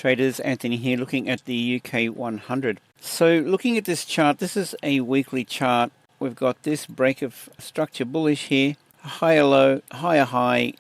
Traders, Anthony here, looking at the UK100. So looking at this chart, this is a weekly chart. We've got this break of structure bullish here, higher low, higher high.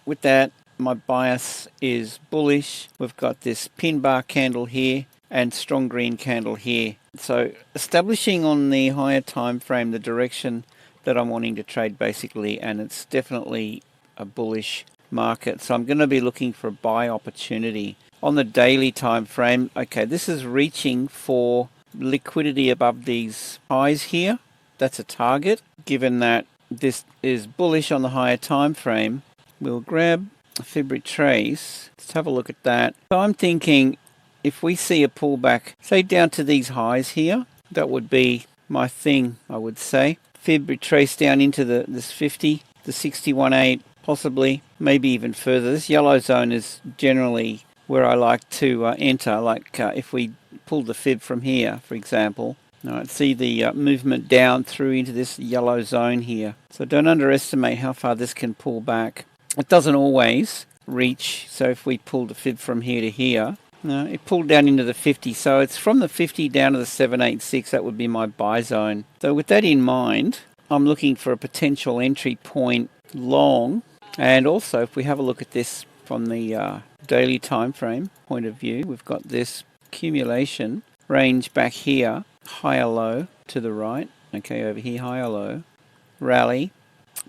With that, my bias is bullish. We've got this pin bar candle here and strong green candle here. So establishing on the higher time frame the direction that I'm wanting to trade basically, and it's definitely a bullish market. So I'm going to be looking for a buy opportunity. On the daily time frame, okay, this is reaching for liquidity above these highs here. That's a target. Given that this is bullish on the higher time frame, we'll grab a Fibonacci trace. Let's have a look at that. So I'm thinking if we see a pullback, say down to these highs here, that would be my thing, I would say. Fibonacci trace down into this 50, the 61.8, possibly, maybe even further. This yellow zone is generally where I like to enter, like if we pull the fib from here, for example. All right, see the movement down through into this yellow zone here. So don't underestimate how far this can pull back. It doesn't always reach. So if we pull the fib from here to here, it pulled down into the 50. So it's from the 50 down to the 786. That would be my buy zone. So with that in mind, I'm looking for a potential entry point long. And also, if we have a look at this from the daily time frame point of view, we've got this accumulation range back here, higher low to the right, okay, over here, higher low, rally,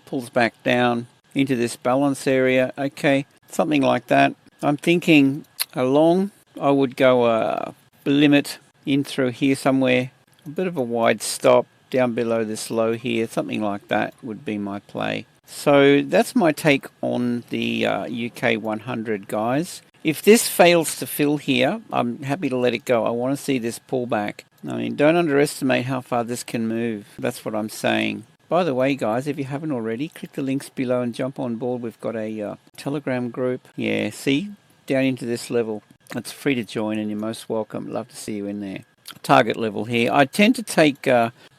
pulls back down into this balance area, okay, something like that. I'm thinking along, I would go a limit in through here somewhere, a bit of a wide stop down below this low here, something like that would be my play. So that's my take on the UK100, guys. If this fails to fill here, I'm happy to let it go. I want to see this pullback. I mean, don't underestimate how far this can move. That's what I'm saying. By the way, guys, if you haven't already, click the links below and jump on board. We've got a Telegram group. Yeah, see? Down into this level. It's free to join and you're most welcome. Love to see you in there. Target level here. I tend to take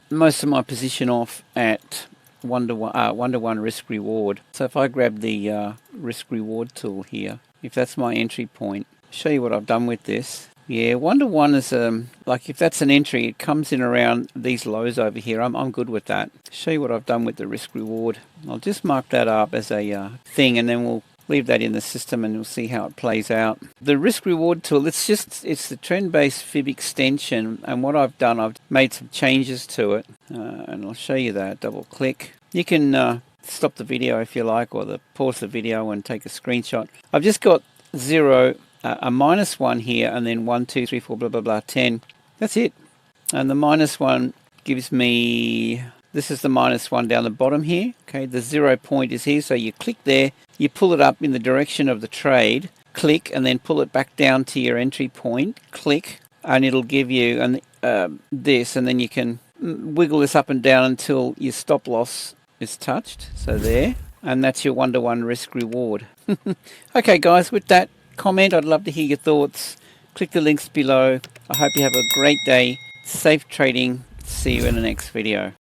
most of my position off at 1-to-1 risk reward. So if I grab the risk reward tool here, if that's my entry point, show you what I've done with this. Yeah, 1-to-1 is like if that's an entry, it comes in around these lows over here. I'm good with that. Show you what I've done with the risk reward. I'll just mark that up as a thing, and then we'll leave that in the system and we'll see how it plays out. The risk reward tool, it's the trend-based fib extension, and what I've done, I've made some changes to it, and I'll show you that. Double click. You can stop the video if you like, or pause the video and take a screenshot. I've just got 0, a -1 here, and then 1, 2, 3, 4, blah, blah, blah, 10. That's it. And the -1 gives me, this is the -1 down the bottom here. Okay, the 0 point is here, so you click there, you pull it up in the direction of the trade, click, and then pull it back down to your entry point, click, and it'll give you this, and then you can wiggle this up and down until your stop loss is touched. So there, and that's your 1-to-1 risk reward. Okay, guys, with that comment, I'd love to hear your thoughts. Click the links below. I hope you have a great day. Safe trading. See you in the next video.